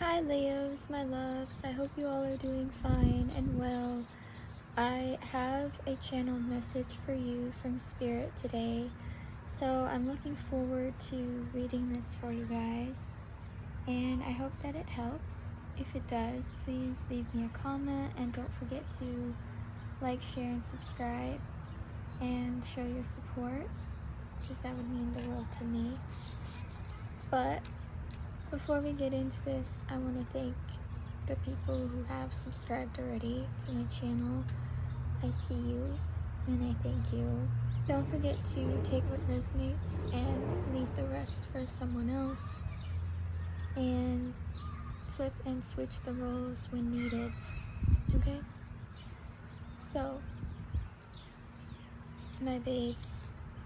Hi Leos, my loves. I hope you all are doing fine and well. I have a channeled message for you from Spirit today. So I'm looking forward to reading this for you guys. And I hope that it helps. If it does, please leave me a comment and don't forget to like, share, and subscribe and show your support, because that would mean the world to me. But before we get into this, I want to thank the people who have subscribed already to my channel. I see you and I thank you. Don't forget to take what resonates and leave the rest for someone else, and flip and switch the roles when needed, okay? So, my babes,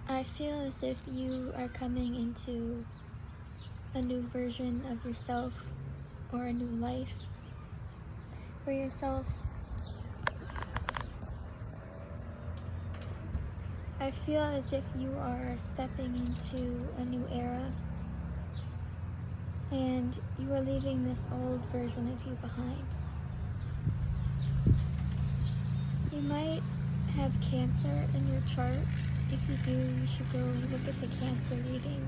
I feel as if you are coming into a new version of yourself, or a new life for yourself. I feel as if you are stepping into a new era, and you are leaving this old version of you behind. You might have Cancer in your chart. If you do, you should go look at the Cancer reading,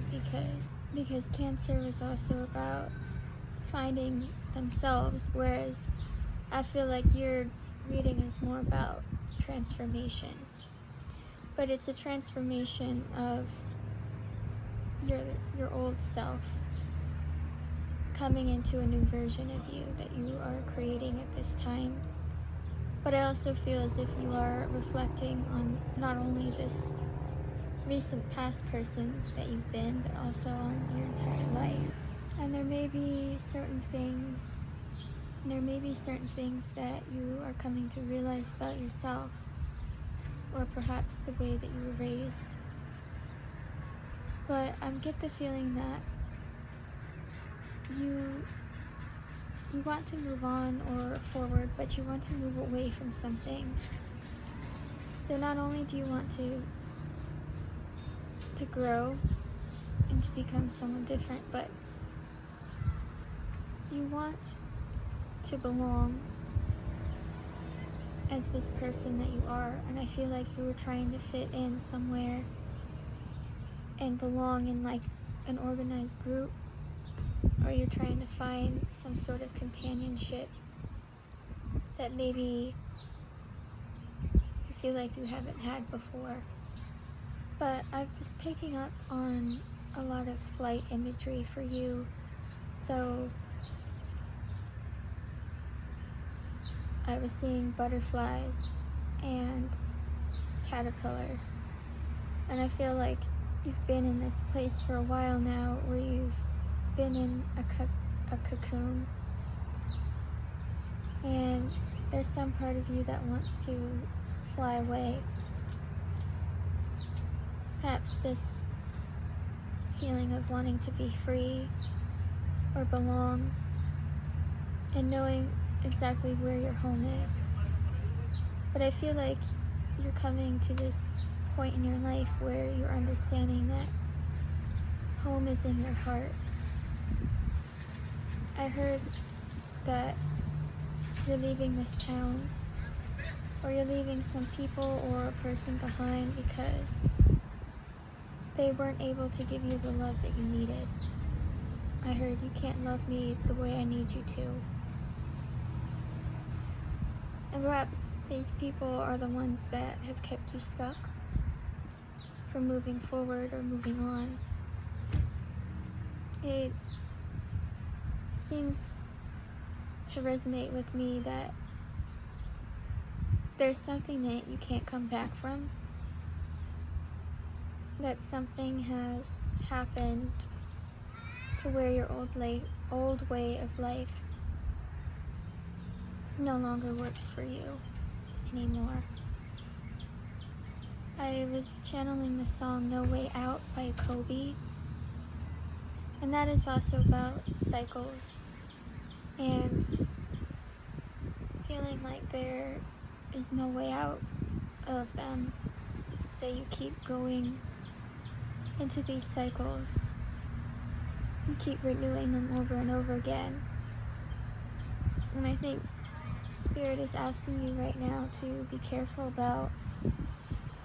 because Cancer is also about finding themselves, whereas I feel like your reading is more about transformation. But it's a transformation of your old self coming into a new version of you that you are creating at this time. But I also feel as if you are reflecting on not only this recent past person that you've been, but also on your entire life. And there may be certain things that you are coming to realize about yourself, or perhaps the way that you were raised. But I get the feeling that you want to move on or forward, but you want to move away from something. So not only do you want to grow and to become someone different, but you want to belong as this person that you are. And I feel like you were trying to fit in somewhere and belong in like an organized group, or you're trying to find some sort of companionship that maybe you feel like you haven't had before. But I was picking up on a lot of flight imagery for you. So I was seeing butterflies and caterpillars, and I feel like you've been in this place for a while now, where you've been in a cocoon, and there's some part of you that wants to fly away. Perhaps this feeling of wanting to be free or belong, and knowing exactly where your home is. But I feel like you're coming to this point in your life where you're understanding that home is in your heart. I heard that you're leaving this town, or you're leaving some people or a person behind because they weren't able to give you the love that you needed. I heard, you can't love me the way I need you to. And perhaps these people are the ones that have kept you stuck from moving forward or moving on. It seems to resonate with me that there's something that you can't come back from, that something has happened to where your old way of life no longer works for you anymore. I was channeling the song No Way Out by Kobe, and that is also about cycles and feeling like there is no way out of them, that you keep going into these cycles and keep renewing them over and over again. And I think Spirit is asking you right now to be careful about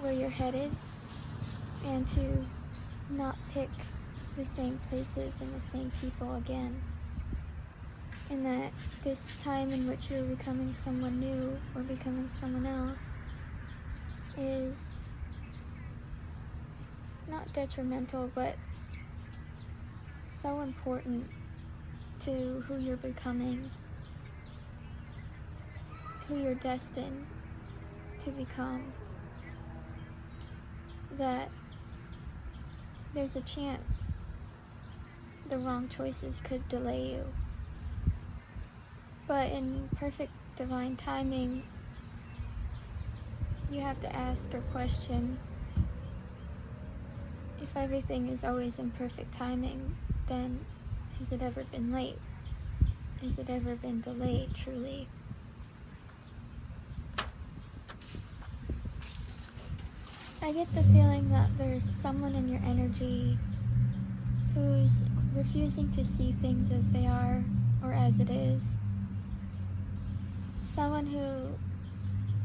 where you're headed and to not pick the same places and the same people again. And that this time in which you're becoming someone new or becoming someone else is not detrimental, but so important to who you're becoming, who you're destined to become, that there's a chance the wrong choices could delay you. But in perfect divine timing, you have to ask or question, if everything is always in perfect timing, then has it ever been late? Has it ever been delayed, truly? I get the feeling that there's someone in your energy who's refusing to see things as they are or as it is. Someone who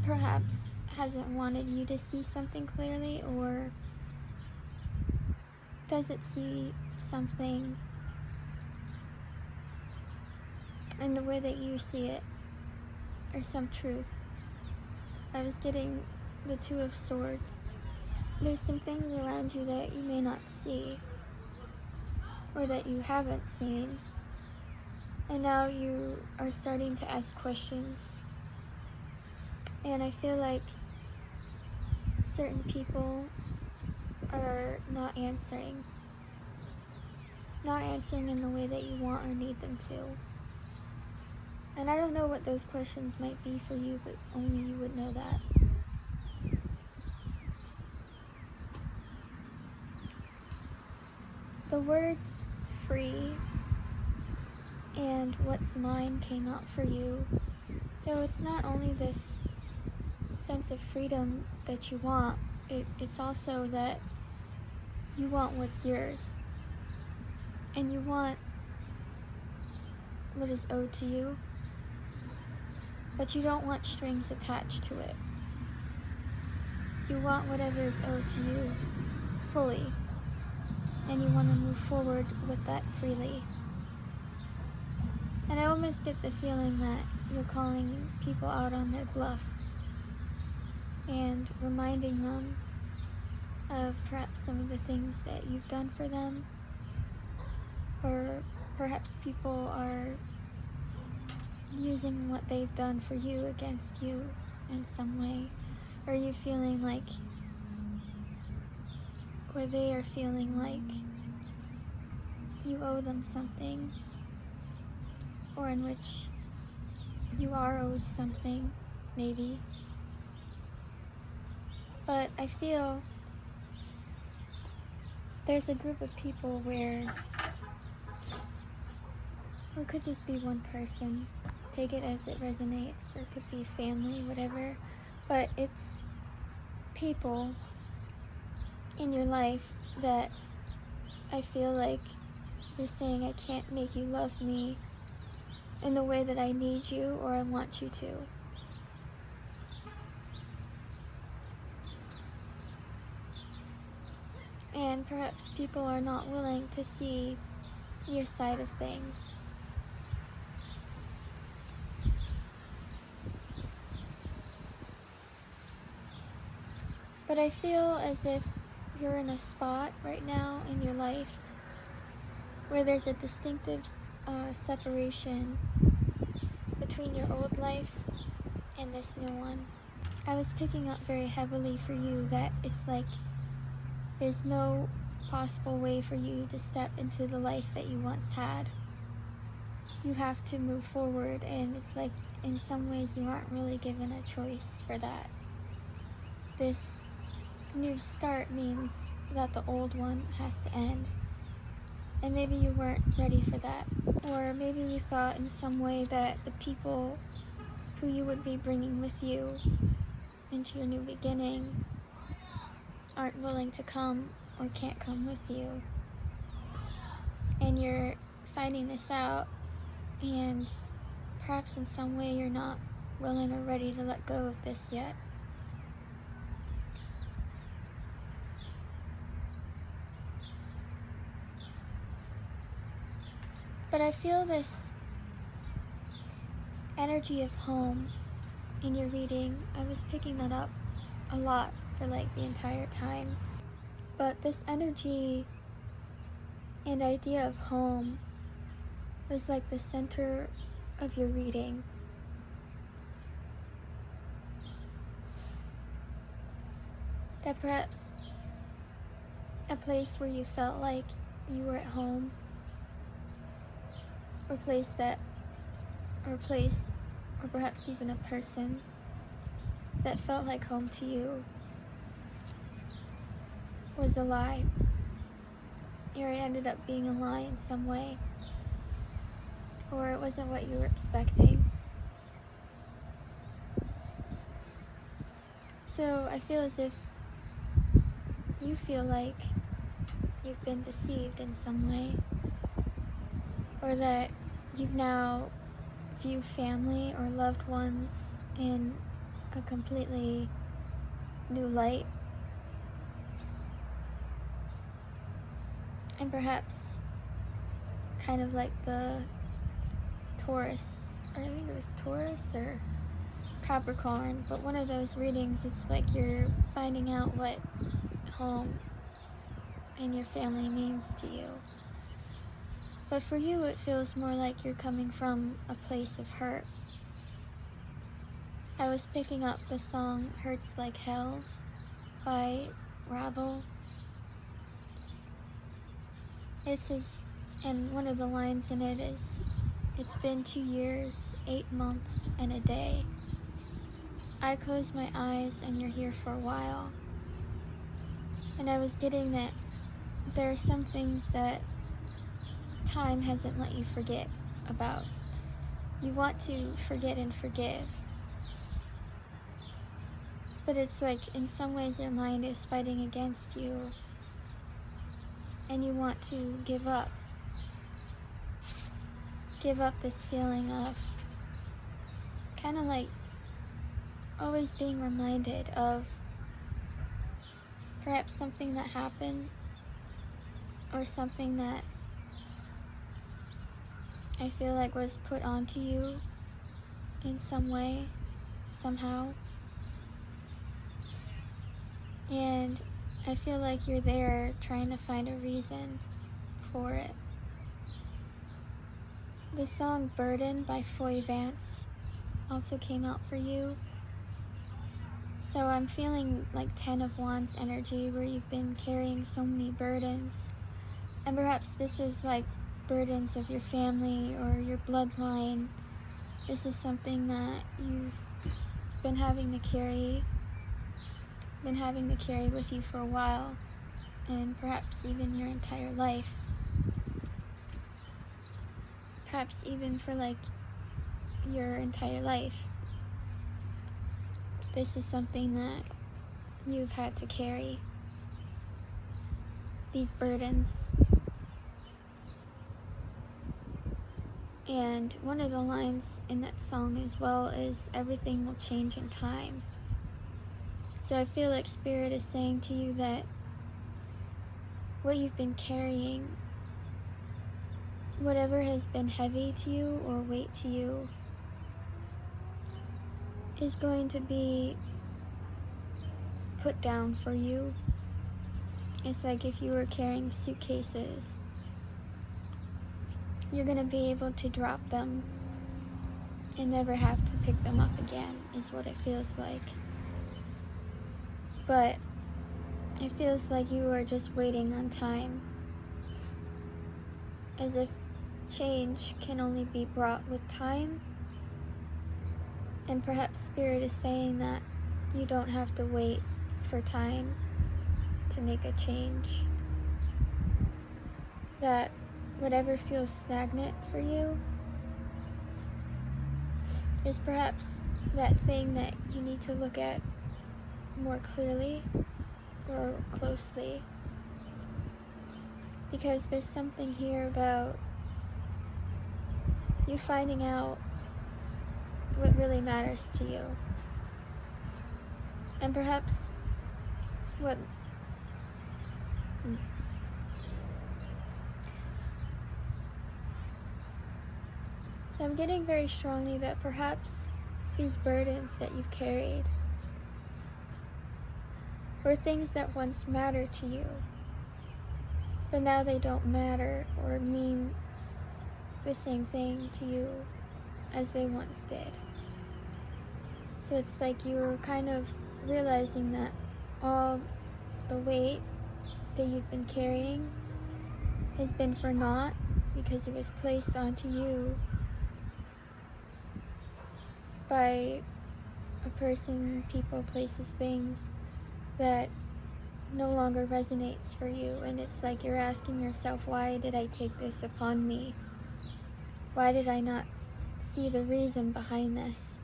perhaps hasn't wanted you to see something clearly, or doesn't see something in the way that you see it, or some truth. I was getting the Two of Swords. There's some things around you that you may not see, or that you haven't seen, and now you are starting to ask questions. And I feel like certain people are not answering in the way that you want or need them to. And I don't know what those questions might be for you, but only you would know that. The words free and what's mine came out for you. So it's not only this sense of freedom that you want, it's also that you want what's yours. And you want what is owed to you, but you don't want strings attached to it. You want whatever is owed to you fully, and you want to move forward with that freely. And I almost get the feeling that you're calling people out on their bluff and reminding them of perhaps some of the things that you've done for them, or perhaps people are using what they've done for you against you in some way. Or you feeling like, or they are feeling like you owe them something, or in which you are owed something, maybe. But I feel there's a group of people where, or it could just be one person, take it as it resonates, or it could be family, whatever, but it's people in your life that I feel like you're saying, I can't make you love me in the way that I need you or I want you to. And perhaps people are not willing to see your side of things. But I feel as if you're in a spot right now in your life where there's a distinctive separation between your old life and this new one. I was picking up very heavily for you that it's like there's no possible way for you to step into the life that you once had. You have to move forward, and it's like in some ways you aren't really given a choice for that. This new start means that the old one has to end. And maybe you weren't ready for that. Or maybe you thought in some way that the people who you would be bringing with you into your new beginning aren't willing to come or can't come with you. And you're finding this out, and perhaps in some way you're not willing or ready to let go of this yet. But I feel this energy of home in your reading. I was picking that up a lot for like the entire time. But this energy and idea of home was like the center of your reading. That perhaps a place where you felt like you were at home, or or perhaps even a person that felt like home to you was a lie, or it ended up being a lie in some way, or it wasn't what you were expecting. So I feel as if you feel like you've been deceived in some way, or that you've now viewed family or loved ones in a completely new light. And perhaps kind of like the Taurus, or I think it was Taurus or Capricorn, but one of those readings, it's like you're finding out what home and your family means to you. But for you, it feels more like you're coming from a place of hurt. I was picking up the song Hurts Like Hell by Ravel. And one of the lines in it is, "It's been 2 years, 8 months, and a day. I close my eyes and you're here for a while." And I was getting that there are some things that time hasn't let you forget about. You want to forget and forgive. But it's like in some ways your mind is fighting against you, and you want to give up. Give up this feeling of kind of like always being reminded of perhaps something that happened, or something that I feel like was put onto you in some way, somehow. And I feel like you're there trying to find a reason for it. The song Burden by Foy Vance also came out for you. So I'm feeling like 10 of Wands energy, where you've been carrying so many burdens. And perhaps this is like burdens of your family or your bloodline. This is something that you've been having to carry with you for a while, and perhaps even your entire life. Perhaps even for like your entire life. This is something that you've had to carry. These burdens. And one of the lines in that song as well is, "Everything will change in time." So I feel like Spirit is saying to you that what you've been carrying, whatever has been heavy to you or weight to you, is going to be put down for you. It's like if you were carrying suitcases, you're going to be able to drop them and never have to pick them up again, is what it feels like. But it feels like you are just waiting on time, as if change can only be brought with time. And perhaps Spirit is saying that you don't have to wait for time to make a change. That whatever feels stagnant for you is perhaps that thing that you need to look at more clearly or closely. Because there's something here about you finding out what really matters to you. And perhaps what so I'm getting very strongly that perhaps these burdens that you've carried were things that once mattered to you, but now they don't matter or mean the same thing to you as they once did. So it's like you were kind of realizing that all the weight that you've been carrying has been for naught, because it was placed onto you by a person, people, places, things that no longer resonates for you. And it's like you're asking yourself, why did I take this upon me? Why did I not see the reason behind this?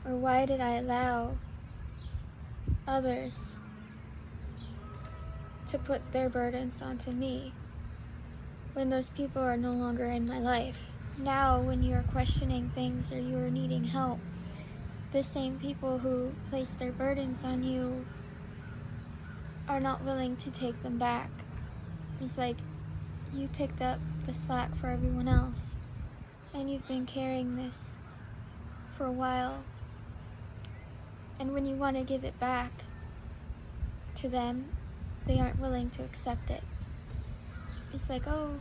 Or why did I allow others to put their burdens onto me when those people are no longer in my life? Now, when you're questioning things or you're needing help, the same people who place their burdens on you are not willing to take them back. It's like you picked up the slack for everyone else, and you've been carrying this for a while. And when you want to give it back to them, they aren't willing to accept it. It's like, oh,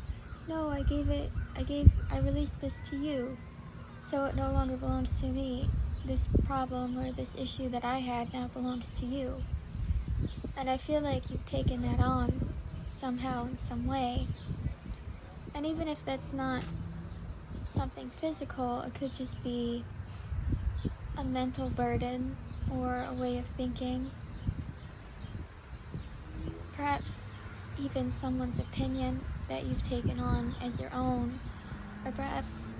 no, I released this to you, so it no longer belongs to me. This problem or this issue that I had now belongs to you. And I feel like you've taken that on somehow, in some way. And even if that's not something physical, it could just be a mental burden or a way of thinking. Perhaps even someone's opinion that you've taken on as your own. Or perhaps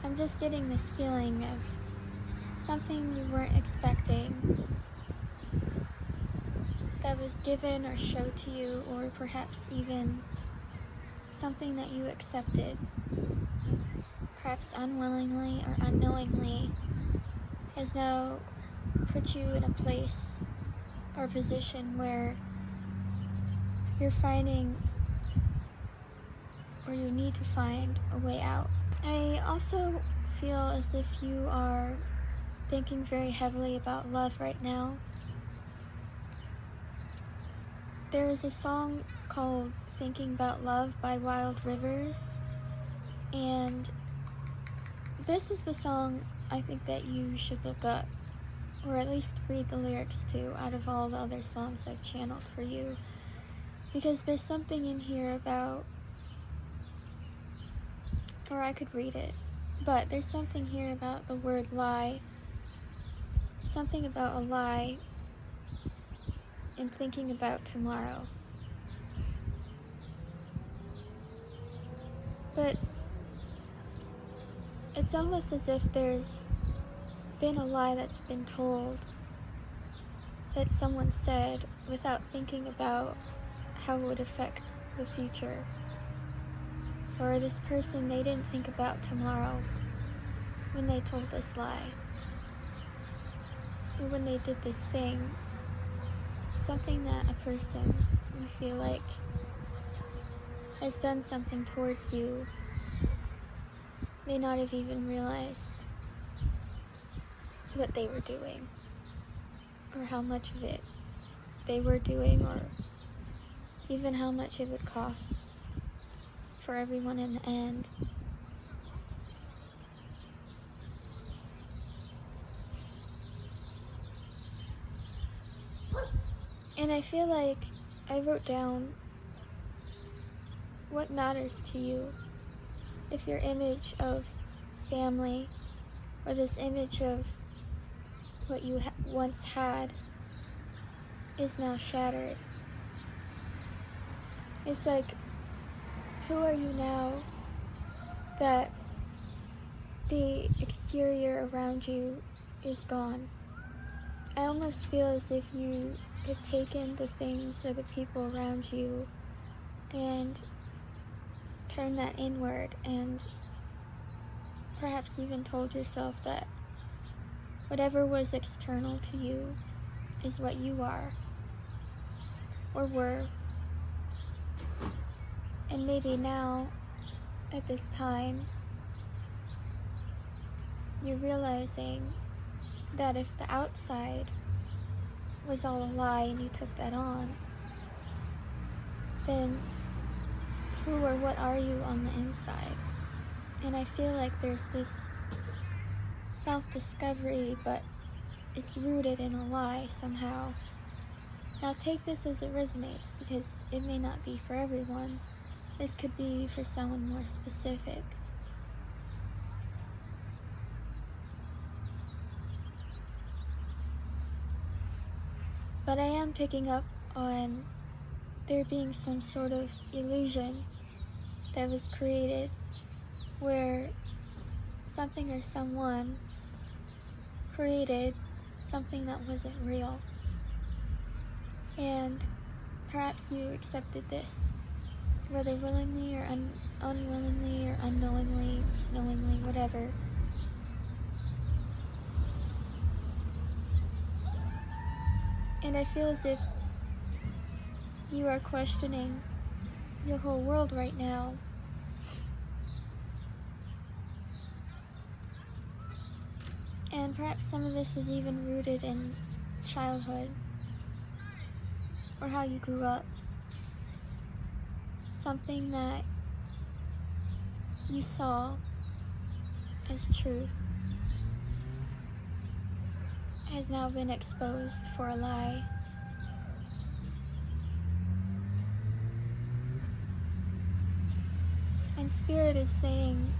I'm just getting this feeling of something you weren't expecting that was given or showed to you, or perhaps even something that you accepted, perhaps unwillingly or unknowingly, has now put you in a place or position where you're finding, or you need to find, a way out. I also feel as if you are thinking very heavily about love right now. There is a song called Thinking About Love by Wild Rivers, and this is the song I think that you should look up, or at least read the lyrics to, out of all the other songs I've channeled for you, because there's something in here about, or I could read it, but there's something here about the word lie, something about a lie and thinking about tomorrow. But it's almost as if there's been a lie that's been told, that someone said without thinking about how it would affect the future. Or this person, they didn't think about tomorrow when they told this lie. Or when they did this thing, something that a person you feel like has done something towards you may not have even realized what they were doing, or how much of it they were doing, or even how much it would cost for everyone in the end. And I feel like I wrote down what matters to you. If your image of family, or this image of what you once had, is now shattered. It's like, who are you now that the exterior around you is gone? I almost feel as if you have taken the things or the people around you and turned that inward and perhaps even told yourself that whatever was external to you is what you are or were. And maybe now, at this time, you're realizing that if the outside was all a lie and you took that on, then who or what are you on the inside? And I feel like there's this self-discovery, but it's rooted in a lie somehow. Now take this as it resonates, because it may not be for everyone. This could be for someone more specific. But I am picking up on there being some sort of illusion that was created where something or someone created something that wasn't real. And perhaps you accepted this, whether willingly or unwillingly or unknowingly, knowingly, whatever. And I feel as if you are questioning your whole world right now. And perhaps some of this is even rooted in childhood or how you grew up. Something that you saw as truth has now been exposed for a lie. And Spirit is saying,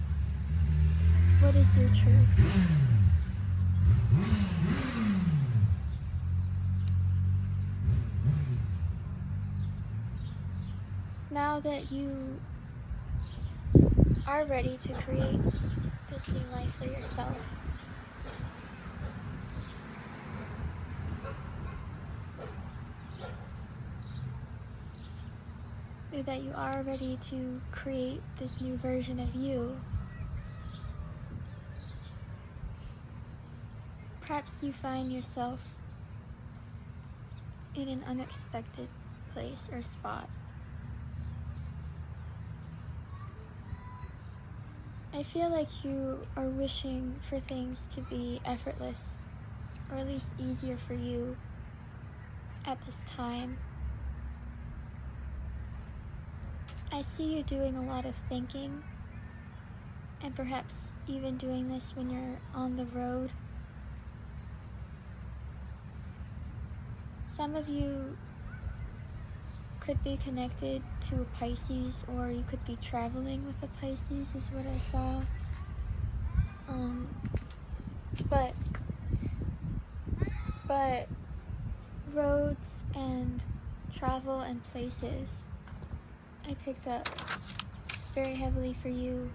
what is your truth? Now that you are ready to create this new life for yourself, or that you are ready to create this new version of you, perhaps you find yourself in an unexpected place or spot. I feel like you are wishing for things to be effortless, or at least easier for you at this time. I see you doing a lot of thinking, and perhaps even doing this when you're on the road. Some of you could be connected to a Pisces, or you could be traveling with a Pisces, is what I saw. But roads and travel and places, I picked up very heavily for you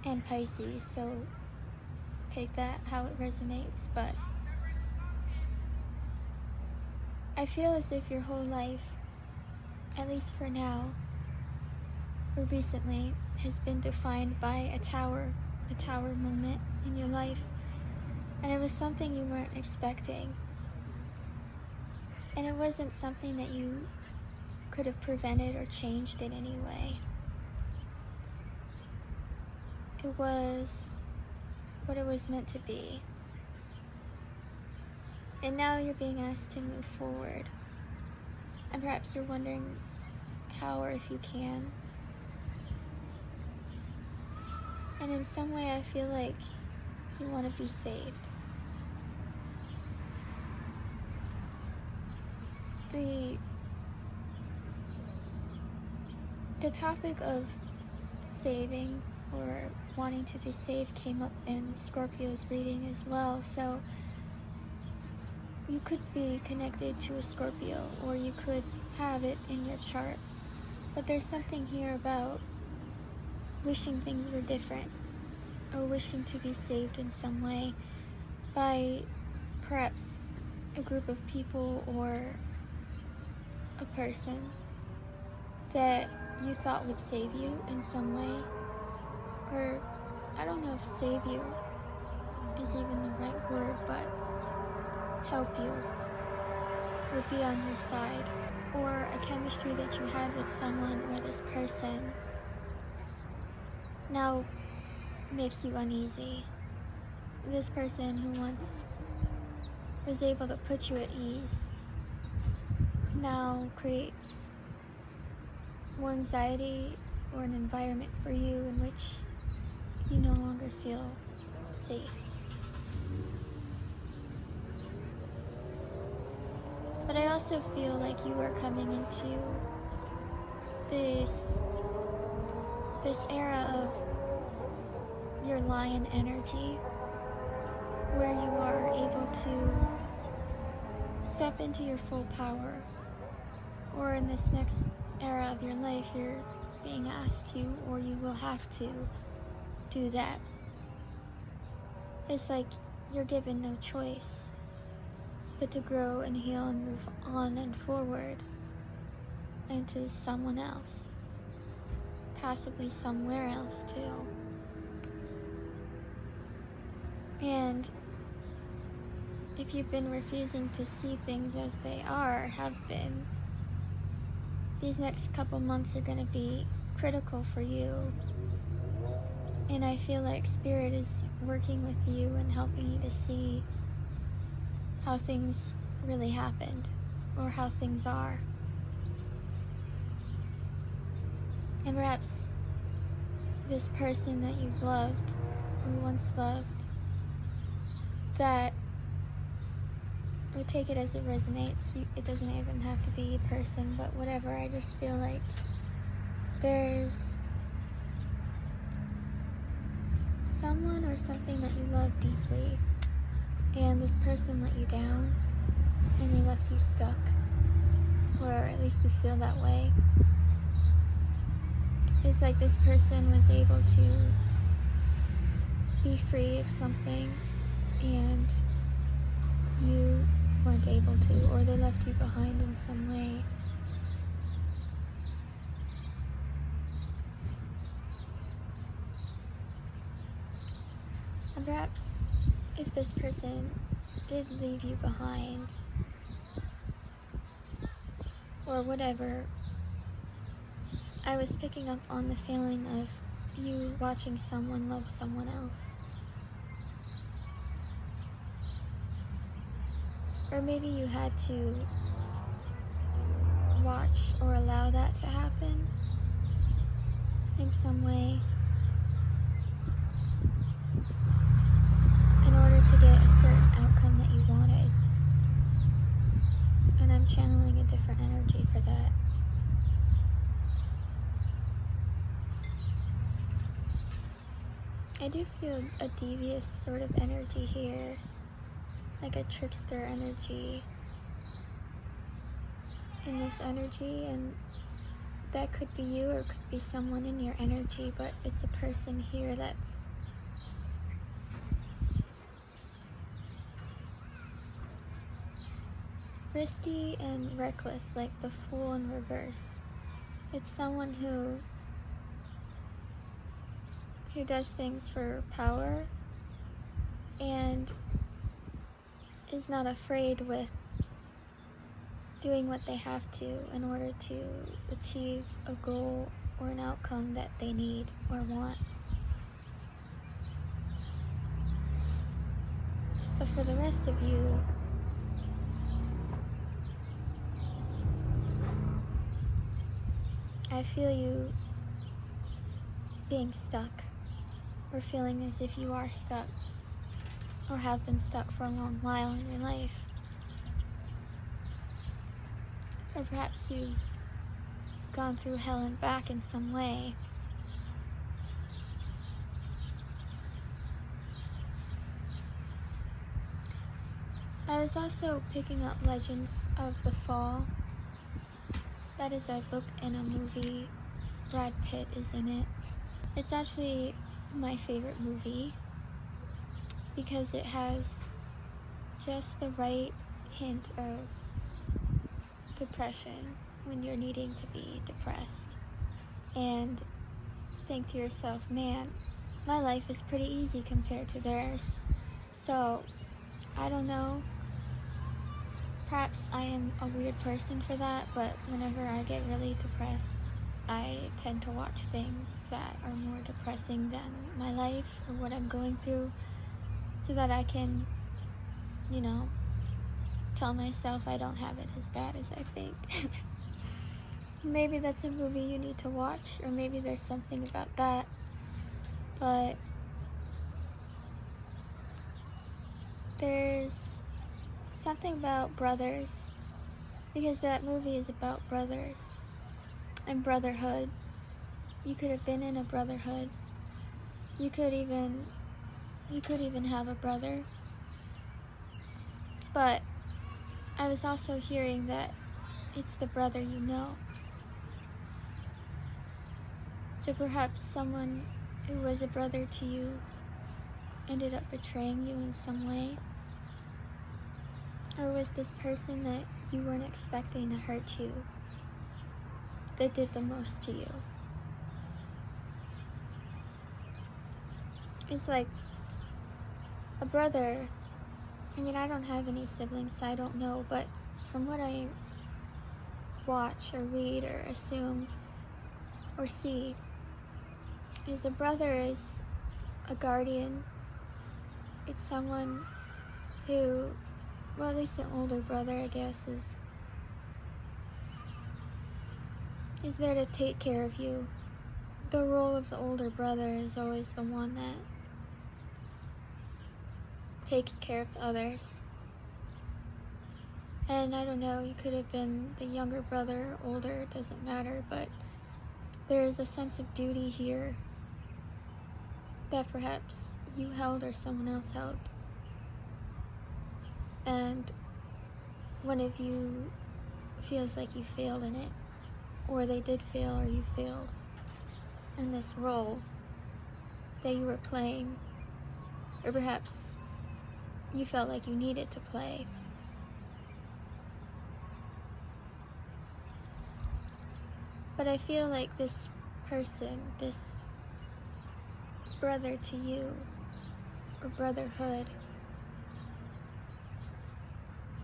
and Pisces, so take that how it resonates. But I feel as if your whole life, at least for now, or recently, has been defined by a tower moment in your life. And it was something you weren't expecting. And it wasn't something that you could have prevented or changed in any way. It was what it was meant to be. And now you're being asked to move forward. And perhaps you're wondering how or if you can. And in some way I feel like you want to be saved. The topic of saving or wanting to be saved came up in Scorpio's reading as well. So you could be connected to a Scorpio, or you could have it in your chart. But there's something here about wishing things were different, or wishing to be saved in some way by perhaps a group of people or a person that you thought would save you in some way. Or I don't know if save you is even the right word, but help you or be on your side, or a chemistry that you had with someone or this person now makes you uneasy. This person who once was able to put you at ease now creates more anxiety or an environment for you in which you no longer feel safe. But I also feel like you are coming into this era of your lion energy, where you are able to step into your full power, or in this next era of your life, you're being asked to, or you will have to do that. It's like you're given no choice but to grow and heal and move on and forward into someone else, possibly somewhere else too. And if you've been refusing to see things as they are, have been, these next couple months are going to be critical for you. And I feel like Spirit is working with you and helping you to see how things really happened, or how things are. And perhaps this person that you've loved, or once loved, that, or take it as it resonates, it doesn't even have to be a person, but whatever. I just feel like there's someone or something that you love deeply, and this person let you down, and they left you stuck, or at least you feel that way. It's like this person was able to be free of something, and you weren't able to, or they left you behind in some way. And perhaps if this person did leave you behind, or whatever, I was picking up on the feeling of you watching someone love someone else. Or maybe you had to watch or allow that to happen in some way in order to get a certain outcome that you wanted. And I'm channeling a different energy for that. I do feel a devious sort of energy here, like a trickster energy in this energy, and that could be you or could be someone in your energy, but it's a person here that's risky and reckless, like the Fool in reverse. It's someone who does things for power and is not afraid with doing what they have to in order to achieve a goal or an outcome that they need or want. But for the rest of you, I feel you being stuck, or feeling as if you are stuck, or have been stuck for a long while in your life. Or perhaps you've gone through hell and back in some way. I was also picking up Legends of the Fall. That is a book and a movie. Brad Pitt is in it. It's actually my favorite movie because it has just the right hint of depression when you're needing to be depressed, and think to yourself, man, my life is pretty easy compared to theirs. So, I don't know. Perhaps I am a weird person for that, but whenever I get really depressed, I tend to watch things that are more depressing than my life or what I'm going through, so that I can, you know, tell myself I don't have it as bad as I think. Maybe that's a movie you need to watch, or maybe there's something about that, but there's something about brothers, because that movie is about brothers and brotherhood. You could have been in a brotherhood. You could even have a brother. But I was also hearing that it's the brother you know. So perhaps someone who was a brother to you ended up betraying you in some way. Or was this person that you weren't expecting to hurt you that did the most to you? It's like a brother. I mean, I don't have any siblings, so I don't know, but from what I watch or read or assume or see, is a brother is a guardian. It's someone who, well, at least an older brother, I guess, is there to take care of you. The role of the older brother is always the one that takes care of others. And I don't know, you could have been the younger brother, older, it doesn't matter, but there is a sense of duty here that perhaps you held or someone else held. And one of you feels like you failed in it, or they did fail, or you failed in this role that you were playing, or perhaps you felt like you needed to play. But I feel like this person, this brother to you, or brotherhood,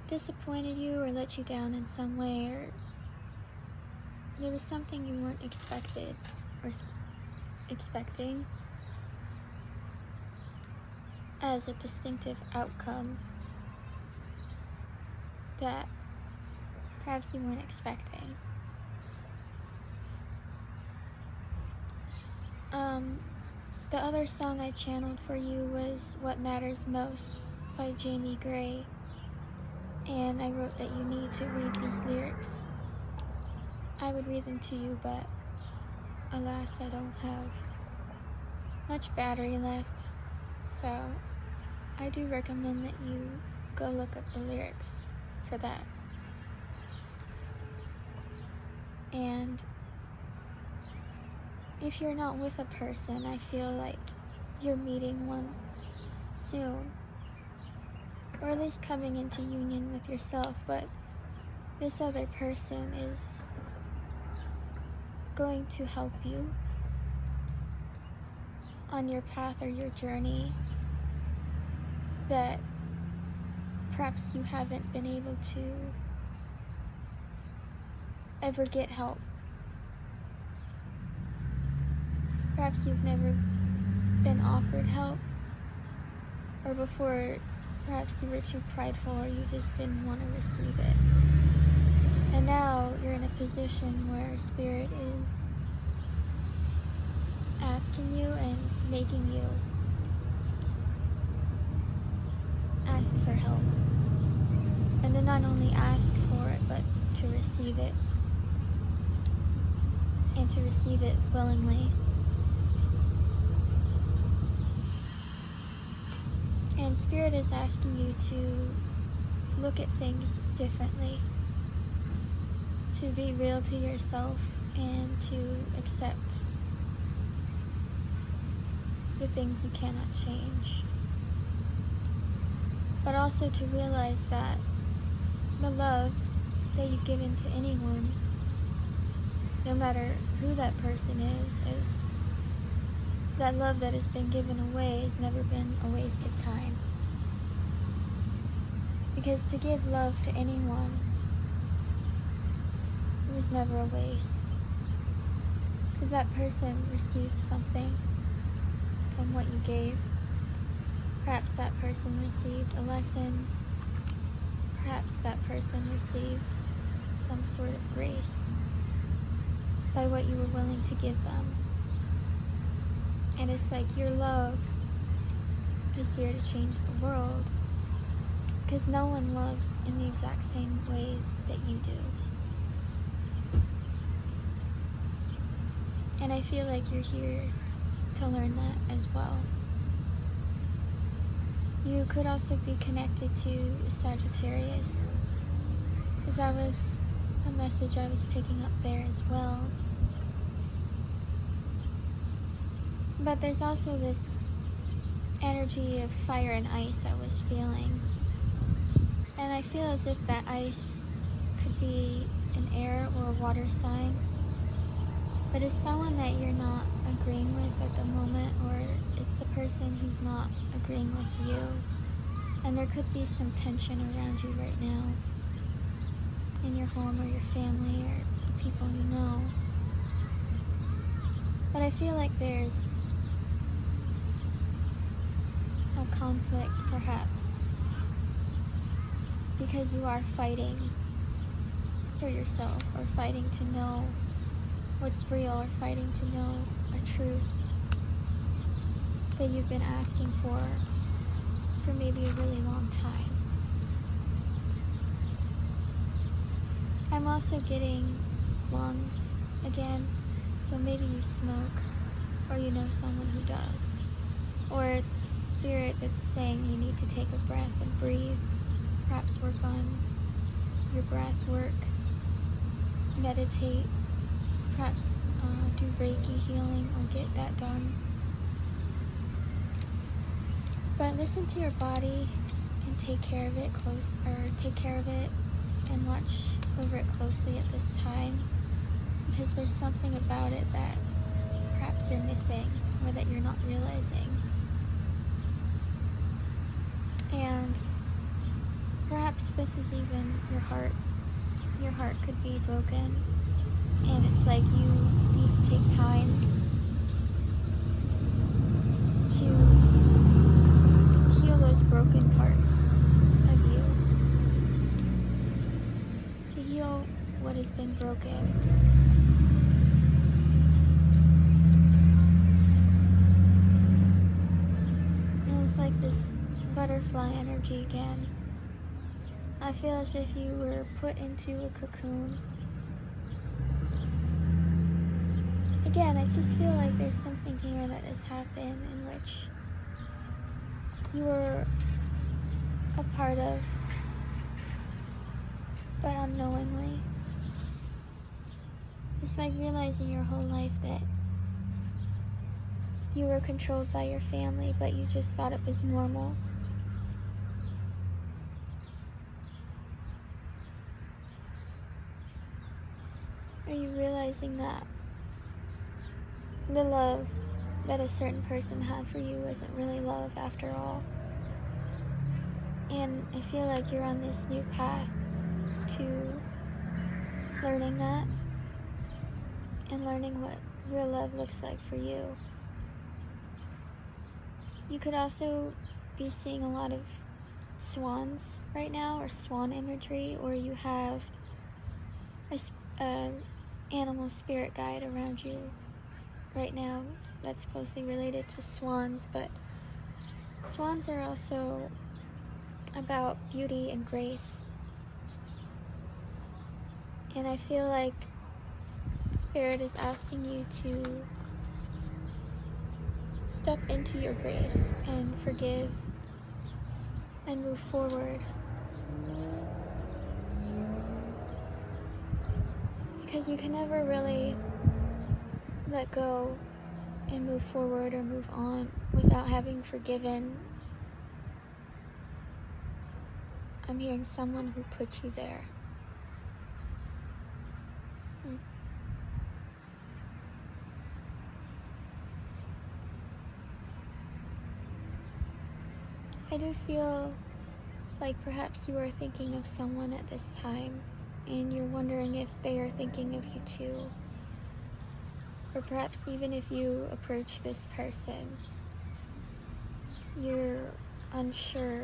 disappointed you or let you down in some way, or there was something you weren't expecting as a distinctive outcome that perhaps you weren't expecting. The other song I channeled for you was What Matters Most by Jamie Gray, and I wrote that you need to read these lyrics. I would read them to you, but alas, I don't have much battery left, so I do recommend that you go look up the lyrics for that. And if you're not with a person, I feel like you're meeting one soon, or at least coming into union with yourself, but this other person is going to help you on your path or your journey that perhaps you haven't been able to ever get help. Perhaps you've never been offered help, or before perhaps you were too prideful, or you just didn't want to receive it. And now you're in a position where Spirit is asking you and making you ask for help. And to not only ask for it, but to receive it. And to receive it willingly. And Spirit is asking you to look at things differently, to be real to yourself, and to accept the things you cannot change. But also to realize that the love that you've given to anyone, no matter who that person is that love that has been given away has never been a waste of time. Because to give love to anyone was never a waste. Because that person received something from what you gave. Perhaps that person received a lesson. Perhaps that person received some sort of grace by what you were willing to give them. And it's like your love is here to change the world, because no one loves in the exact same way that you do. And I feel like you're here to learn that as well. You could also be connected to Sagittarius, because that was a message I was picking up there as well. But there's also this energy of fire and ice I was feeling. And I feel as if that ice could be an air or a water sign. But it's someone that you're not agreeing with at the moment, or it's a person who's not agreeing with you. And there could be some tension around you right now, in your home or your family or the people you know. But I feel like there's a conflict, perhaps, because you are fighting for yourself, or fighting to know what's real, or fighting to know a truth that you've been asking for maybe a really long time. I'm also getting lungs again, so maybe you smoke, or you know someone who does. Or it's spirit that's saying you need to take a breath and breathe. Perhaps work on your breath work, meditate, perhaps do Reiki healing or get that done. But listen to your body and take care of it and watch over it closely at this time, because there's something about it that perhaps you're missing or that you're not realizing. And perhaps this is even your heart. Your heart could be broken, and it's like you need to take time to heal those broken parts of you, to heal what has been broken. And it's like this butterfly energy again. I feel as if you were put into a cocoon. Again, I just feel like there's something here that has happened in which you were a part of, but unknowingly. It's like realizing your whole life that you were controlled by your family, but you just thought it was normal. Are you realizing that the love that a certain person had for you wasn't really love after all? And I feel like you're on this new path to learning that and learning what real love looks like for you. You could also be seeing a lot of swans right now, or swan imagery, or you have a animal spirit guide around you right now that's closely related to swans. But swans are also about beauty and grace, and I feel like Spirit is asking you to step into your grace and forgive and move forward, because you can never really let go and move forward or move on without having forgiven. I'm hearing someone who put you there. I do feel like perhaps you are thinking of someone at this time, and you're wondering if they are thinking of you too. Or perhaps even if you approach this person, you're unsure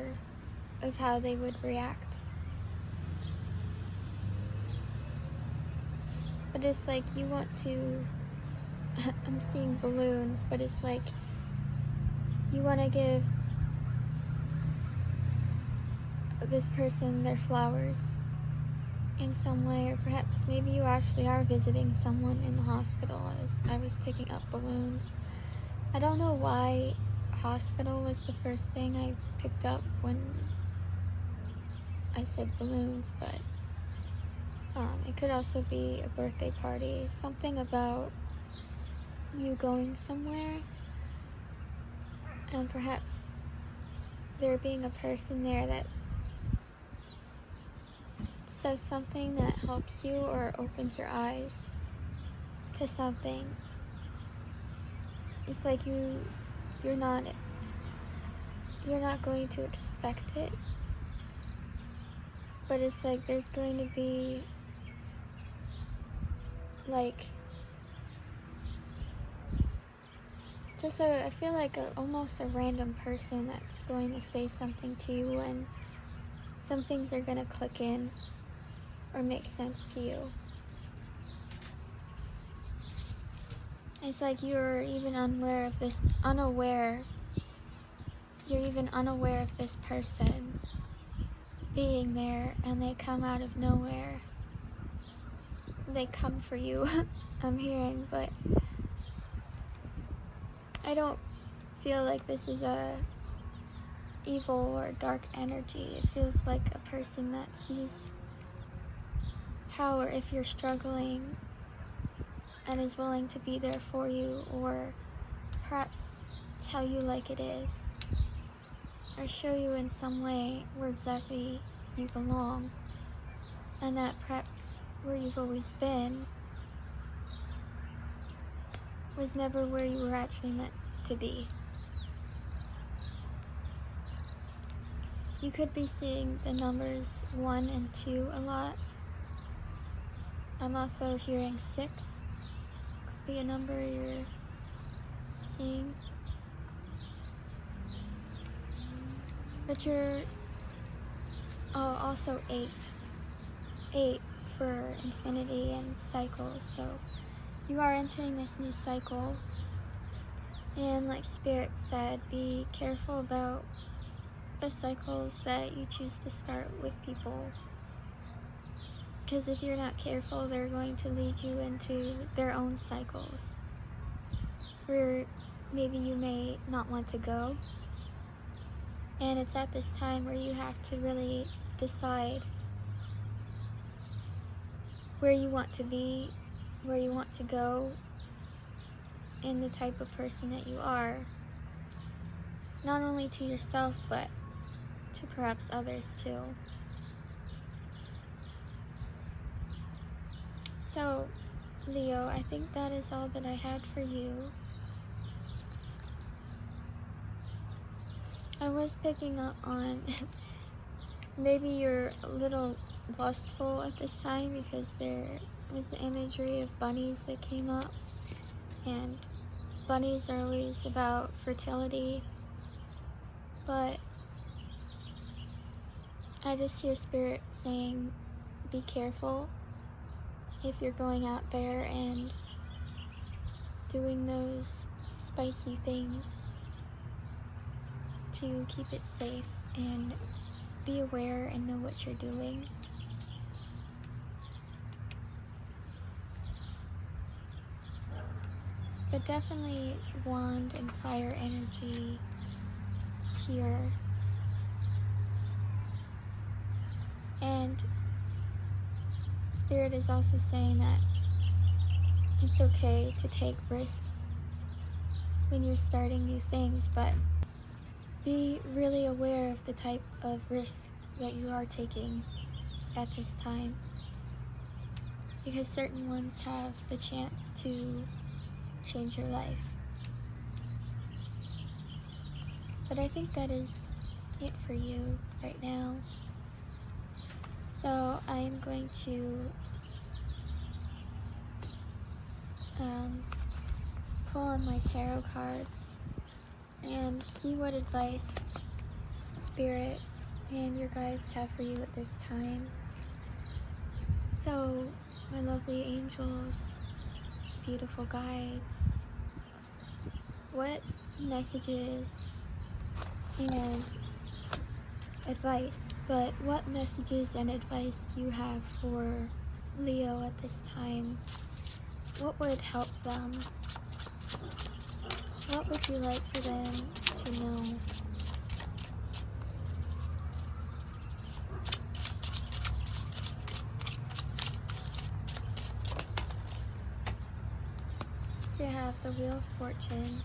of how they would react. But it's like you want to, I'm seeing balloons, but it's like you want to give this person their flowers in some way, or perhaps maybe you actually are visiting someone in the hospital, as I was picking up balloons. I don't know why hospital was the first thing I picked up when I said balloons, but it could also be a birthday party, something about you going somewhere, and perhaps there being a person there that says something that helps you or opens your eyes to something. It's like you're not going to expect it, but it's like there's going to be like just I feel like almost a random person that's going to say something to you, and some things are going to click in or make sense to you. It's like you're even unaware of this person being there, and they come out of nowhere. They come for you, I'm hearing, but I don't feel like this is a evil or dark energy. It feels like a person that sees how, or if you're struggling, and is willing to be there for you, or perhaps tell you like it is, or show you in some way where exactly you belong, and that perhaps where you've always been was never where you were actually meant to be. You could be seeing the numbers 1 and 2 a lot. I'm also hearing 6. Could be a number you're seeing. But you're also 8. 8 for infinity and cycles. So you are entering this new cycle. And like Spirit said, be careful about the cycles that you choose to start with people. Because if you're not careful, they're going to lead you into their own cycles, where maybe you may not want to go. And it's at this time where you have to really decide where you want to be, where you want to go, and the type of person that you are. Not only to yourself, but to perhaps others too. So, Leo, I think that is all that I had for you. I was picking up on maybe you're a little lustful at this time, because there was the imagery of bunnies that came up, and bunnies are always about fertility, but I just hear Spirit saying be careful if you're going out there and doing those spicy things, to keep it safe and be aware and know what you're doing. But definitely wand and fire energy here. And Spirit is also saying that it's okay to take risks when you're starting new things, but be really aware of the type of risks that you are taking at this time, because certain ones have the chance to change your life. But I think that is it for you right now. So I'm going to pull on my tarot cards and see what advice Spirit and your guides have for you at this time. So, my lovely angels, beautiful guides, what messages and advice, what messages and advice do you have for Leo at this time? What would help them? What would you like for them to know? So you have the Wheel of Fortune.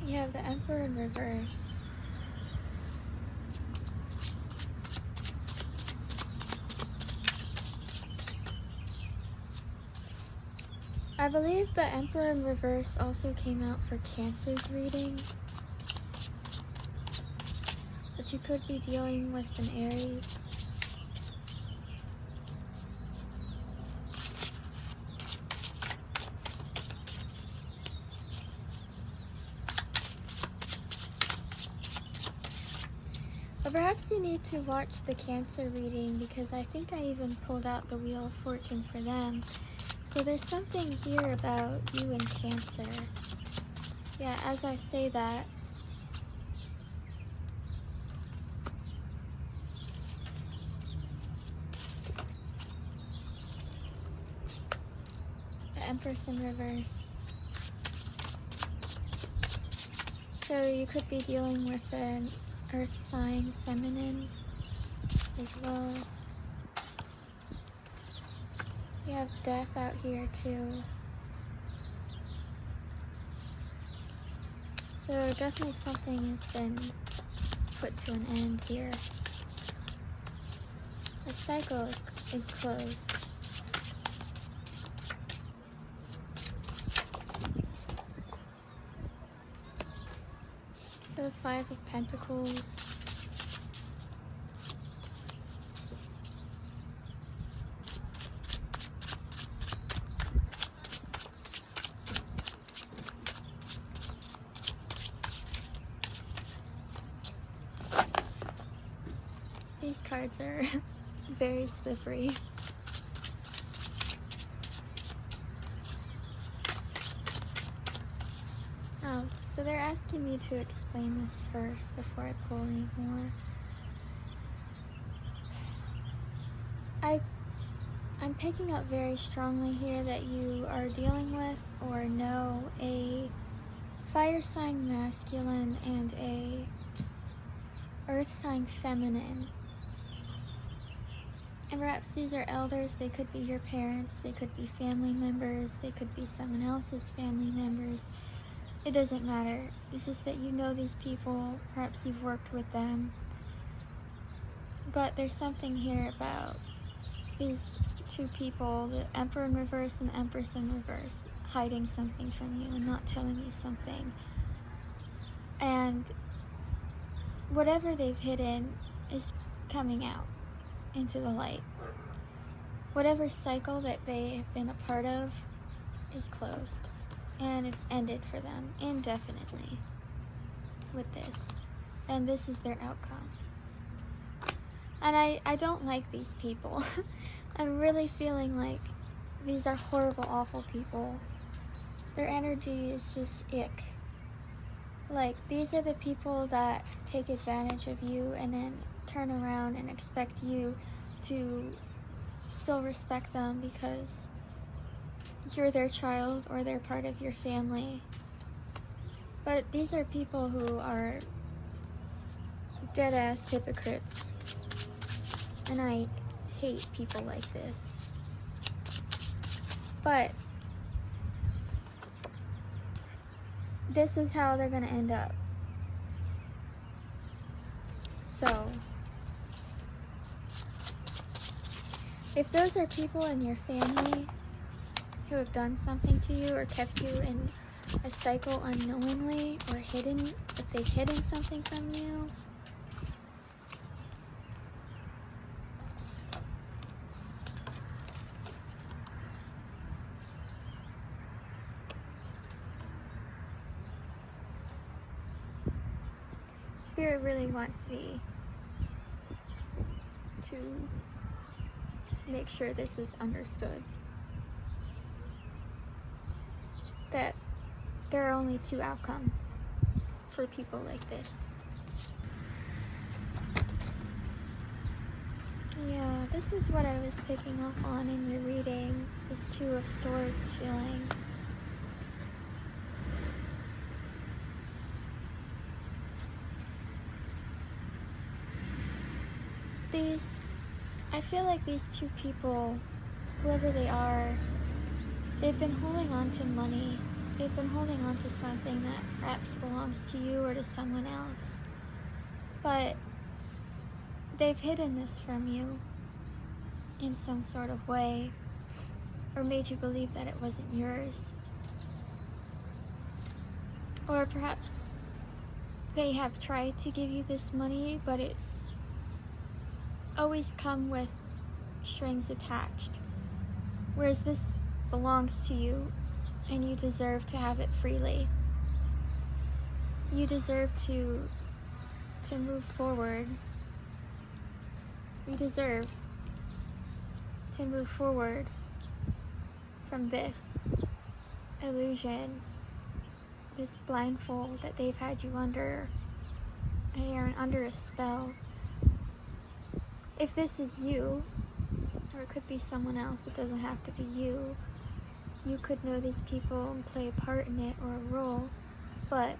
You have the Emperor in reverse. I believe the Emperor in reverse also came out for Cancer's reading. But you could be dealing with an Aries. Or perhaps you need to watch the Cancer reading, because I think I even pulled out the Wheel of Fortune for them. So there's something here about you and Cancer. Yeah, as I say that, the Empress in reverse. So you could be dealing with an Earth sign feminine as well. You have death out here too. So definitely something has been put to an end here. The cycle is closed. The Five of Pentacles. These cards are very slippery. Oh, so they're asking me to explain this first before I pull any more. I'm picking up very strongly here that you are dealing with or know a fire sign masculine and a earth sign feminine. And perhaps these are elders. They could be your parents, they could be family members, they could be someone else's family members. It doesn't matter. It's just that you know these people, perhaps you've worked with them. But there's something here about these two people, the Emperor in reverse and Empress in reverse, hiding something from you and not telling you something. And whatever they've hidden is coming out into the light. Whatever cycle that they have been a part of is closed. And it's ended for them indefinitely with this. And this is their outcome. And I don't like these people. I'm really feeling like these are horrible, awful people. Their energy is just ick. Like, these are the people that take advantage of you and then turn around and expect you to still respect them because you're their child or they're part of your family. But these are people who are dead-ass hypocrites. And I hate people like this. But this is how they're gonna end up. So, if those are people in your family who have done something to you or kept you in a cycle unknowingly, or if they've hidden something from you, Spirit really wants me to make sure this is understood. That there are only two outcomes for people like this. Yeah, this is what I was picking up on in your reading, this Two of Swords feeling. I feel like these two people, whoever they are, they've been holding on to money. They've been holding on to something that perhaps belongs to you or to someone else. But they've hidden this from you in some sort of way, or made you believe that it wasn't yours. Or perhaps they have tried to give you this money, but it's always come with strings attached. Whereas this belongs to you, and you deserve to have it freely. You deserve to move forward. You deserve to move forward from this illusion, this blindfold that they've had you under, under a spell. If this is you, or it could be someone else, it doesn't have to be you. You could know these people and play a part in it, or a role, but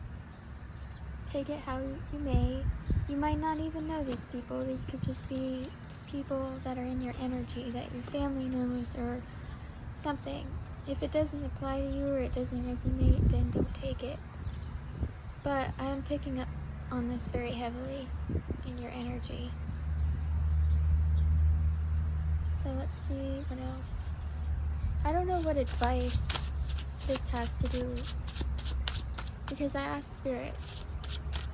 take it how you may. You might not even know these people. These could just be people that are in your energy, that your family knows, or something. If it doesn't apply to you, or it doesn't resonate, then don't take it. But I'm picking up on this very heavily in your energy. So let's see what else. I don't know what advice this has to do, because I asked Spirit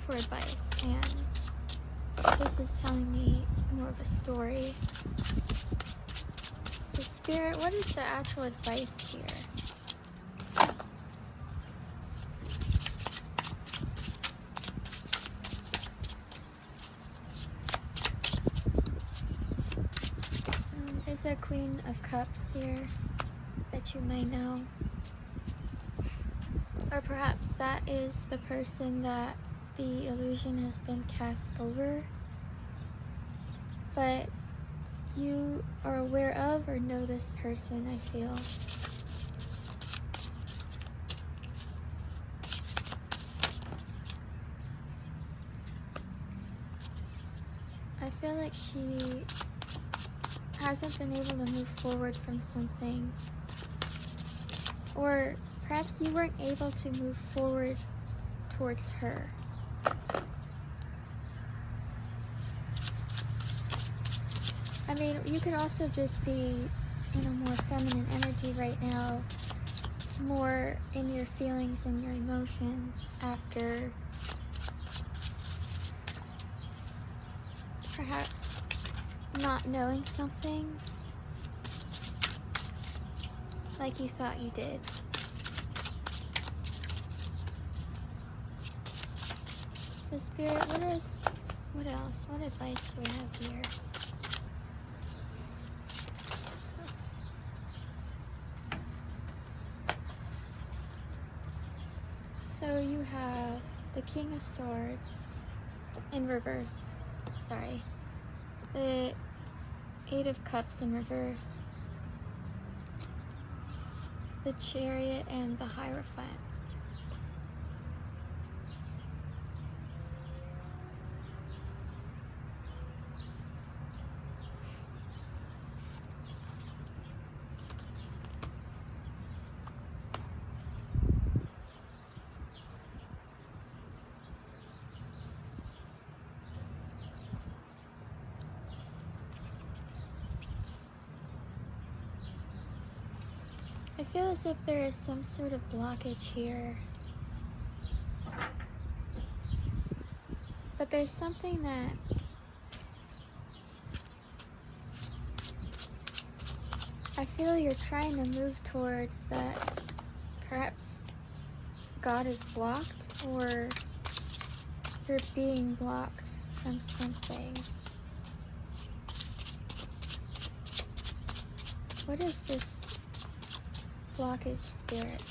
for advice, and this is telling me more of a story. So Spirit, what is the actual advice here? There's a Queen of Cups here that you may know. Or perhaps that is the person that the illusion has been cast over, but you are aware of or know this person, I feel. I feel like she hasn't been able to move forward from something, or perhaps you weren't able to move forward towards her. I mean, you could also just be in a more feminine energy right now, more in your feelings and your emotions after perhaps not knowing something like you thought you did. So Spirit, what else? What advice do we have here? So you have the King of Swords in reverse. Sorry. The Eight of Cups in reverse. The Chariot and the Hierophant. I feel as if there is some sort of blockage here. But there's something that I feel you're trying to move towards, that perhaps God is blocked, or you're being blocked from something. What is this blockage, Spirit?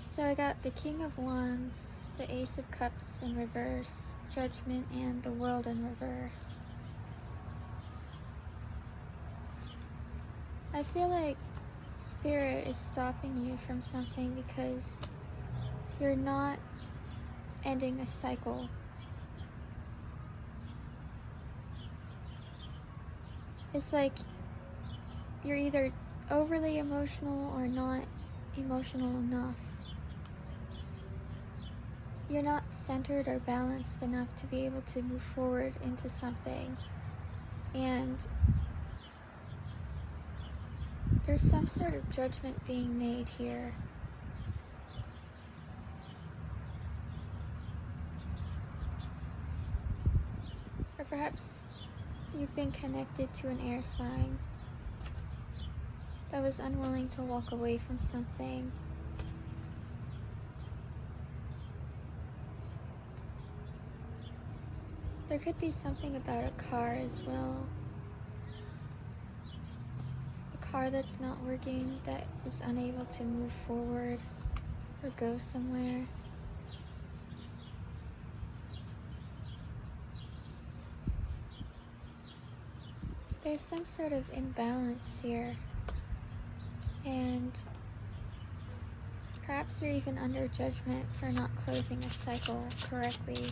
So I got the King of Wands, the Ace of Cups in reverse, Judgment, and the World in reverse. I feel like Spirit is stopping you from something because you're not ending a cycle. It's like you're either overly emotional or not emotional enough. You're not centered or balanced enough to be able to move forward into something. And there's some sort of judgment being made here. Or perhaps you've been connected to an air sign that was unwilling to walk away from something. There could be something about a car as well. A car that's not working, that is unable to move forward or go somewhere. There's some sort of imbalance here. And perhaps you're even under judgment for not closing a cycle correctly.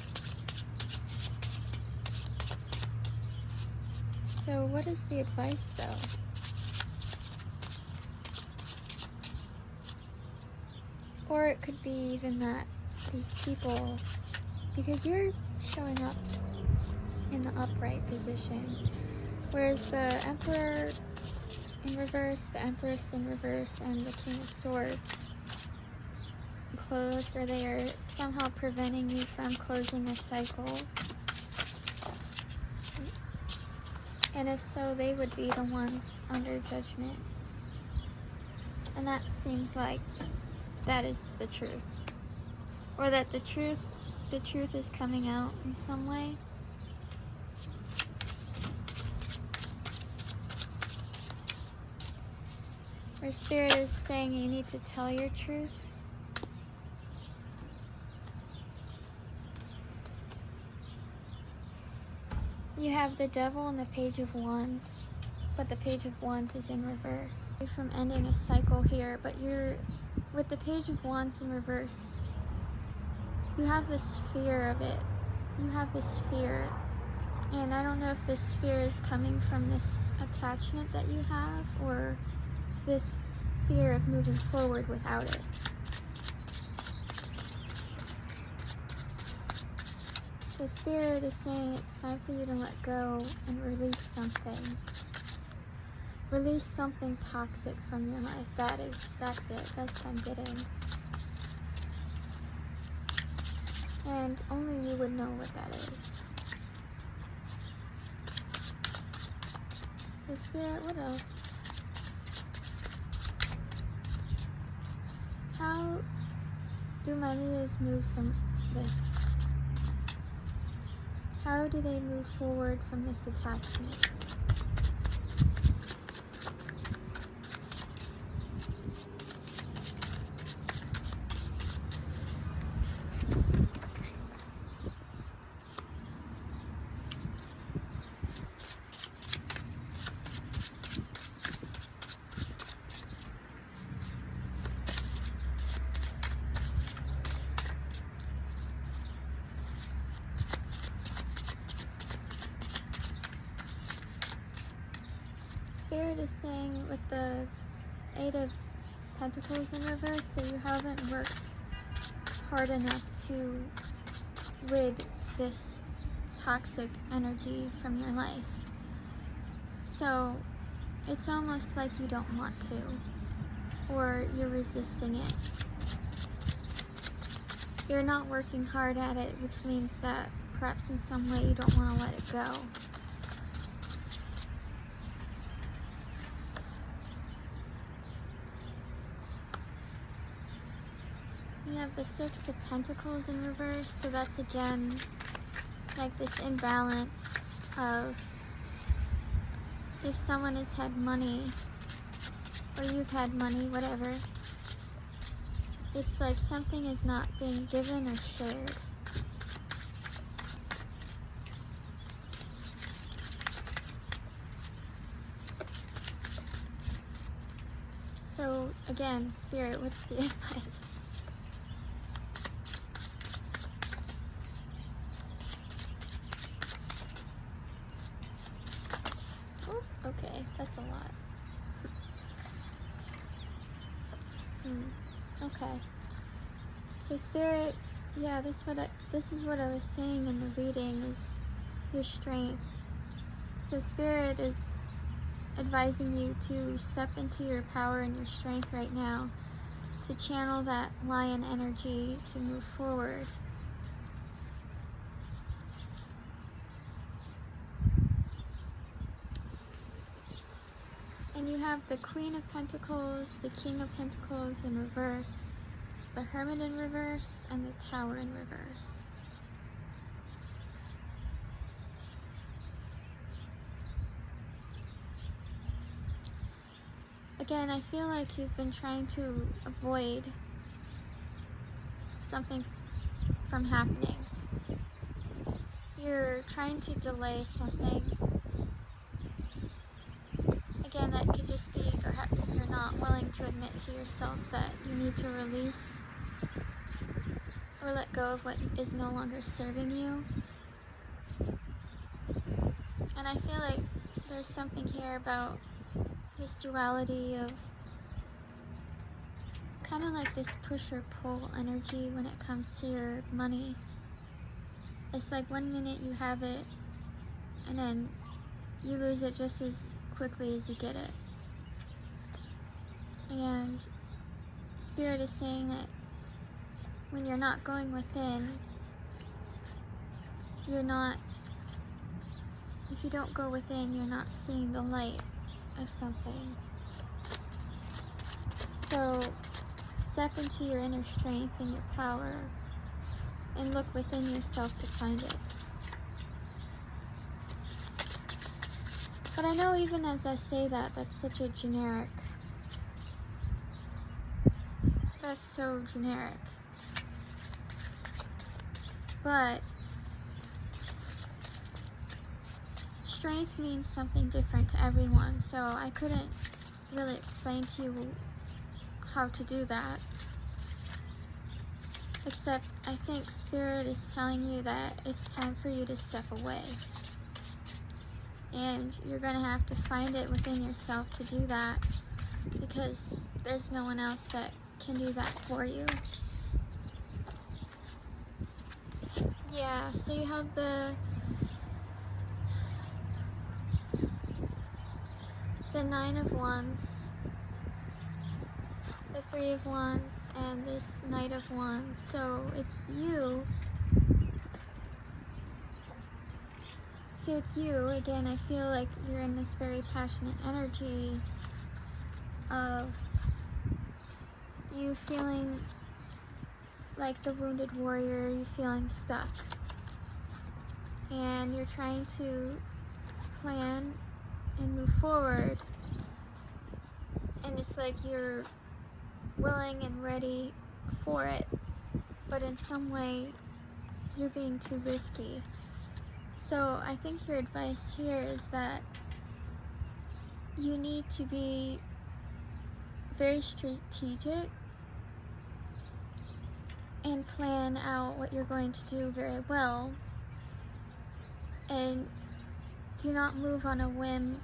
So what is the advice, though? Or it could be even that these people, because you're showing up in the upright position, whereas the Emperor in reverse, the Empress in reverse, and the King of Swords closed, or they are somehow preventing you from closing a cycle. And if so, they would be the ones under judgment. And that seems like that is the truth. Or that the truth is coming out in some way. Or Spirit is saying you need to tell your truth. You have the Devil and the Page of Wands, but the Page of Wands is in reverse. You're from ending a cycle here, but you're, with the Page of Wands in reverse, you have this fear of it. You have this fear. And I don't know if this fear is coming from this attachment that you have, or this fear of moving forward without it. So Spirit is saying it's time for you to let go and release something. Release something toxic from your life. That's it. That's what I'm getting. And only you would know what that is. So Spirit, what else? How do my Leos move from this? How do they move forward from this attachment? Spirit is saying with the Eight of Pentacles in reverse, so you haven't worked hard enough to rid this toxic energy from your life. So it's almost like you don't want to, or you're resisting it. You're not working hard at it, which means that perhaps in some way you don't want to let it go. We have the Six of Pentacles in reverse, so that's again like this imbalance of if someone has had money, or you've had money, whatever, it's like something is not being given or shared. So again, Spirit, what's the advice? Okay, that's a lot. Okay. So Spirit, yeah, this is what I was saying in the reading, is your strength. So Spirit is advising you to step into your power and your strength right now, to channel that lion energy to move forward. And you have the Queen of Pentacles, the King of Pentacles in reverse, the Hermit in reverse, and the Tower in reverse. Again, I feel like you've been trying to avoid something from happening. You're trying to delay something. Again, that could just be perhaps you're not willing to admit to yourself that you need to release or let go of what is no longer serving you. And I feel like there's something here about this duality of kind of like this push or pull energy when it comes to your money. It's like one minute you have it and then you lose it just as quickly as you get it. And Spirit is saying that when you're not going within, if you don't go within, you're not seeing the light of something. So step into your inner strength and your power and look within yourself to find it. But I know even as I say that, that's such a generic, that's so generic. But strength means something different to everyone, so I couldn't really explain to you how to do that. Except I think Spirit is telling you that it's time for you to step away. And you're going to have to find it within yourself to do that, because there's no one else that can do that for you. Yeah, so you have the Nine of Wands, the Three of Wands, and this Knight of Wands. So it's you. So it's you, again, I feel like you're in this very passionate energy of you feeling like the wounded warrior, you feeling stuck. And you're trying to plan and move forward. And it's like you're willing and ready for it, but in some way you're being too risky. So I think your advice here is that you need to be very strategic and plan out what you're going to do very well, and do not move on a whim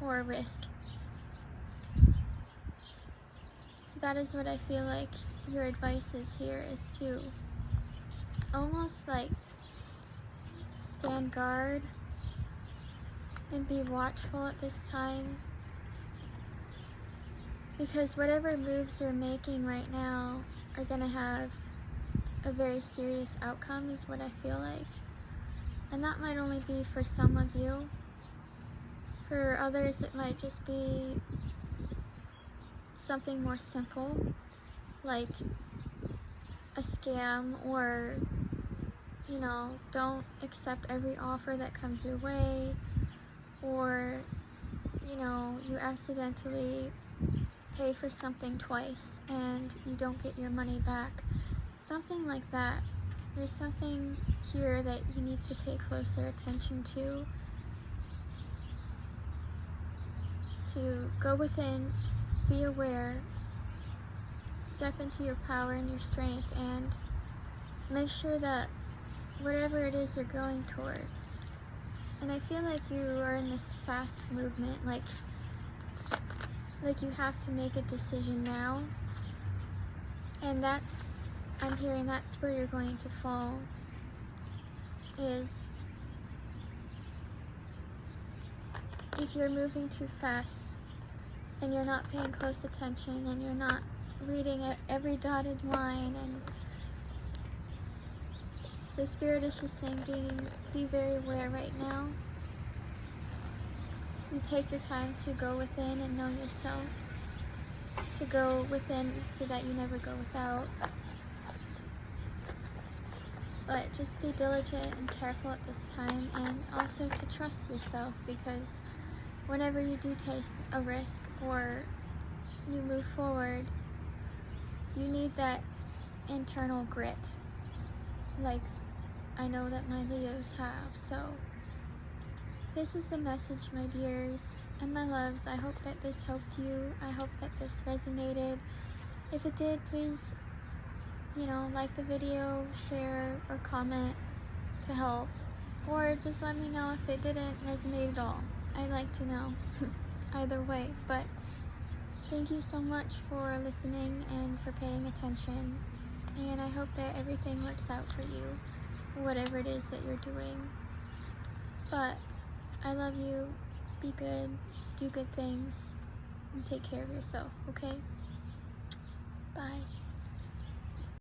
or a risk. So that is what I feel like your advice is here is to almost like stand guard and be watchful at this time, because whatever moves you're making right now are going to have a very serious outcome, is what I feel like. And that might only be for some of you. For others, it might just be something more simple, like a scam, or, you know, don't accept every offer that comes your way, or, you know, you accidentally pay for something twice and you don't get your money back. Something like that. There's something here that you need to pay closer attention to go within, be aware, step into your power and your strength, and make sure that whatever it is you're going towards, and I feel like you are in this fast movement, like you have to make a decision now, and I'm hearing that's where you're going to fall, is if you're moving too fast and you're not paying close attention and you're not reading every dotted line. And so Spirit is just saying be very aware right now. You take the time to go within and know yourself, to go within so that you never go without. But just be diligent and careful at this time, and also to trust yourself, because whenever you do take a risk or you move forward, you need that internal grit, like I know that my Leos have. So this is the message, my dears and my loves. I hope that this helped you. I hope that this resonated. If it did, please, you know, like the video, share, or comment to help. Or just let me know if it didn't resonate at all. I'd like to know. Either way. But thank you so much for listening and for paying attention. And I hope that everything works out for you, whatever it is that you're doing. But I love you. Be good. Do good things. And take care of yourself, okay? Bye.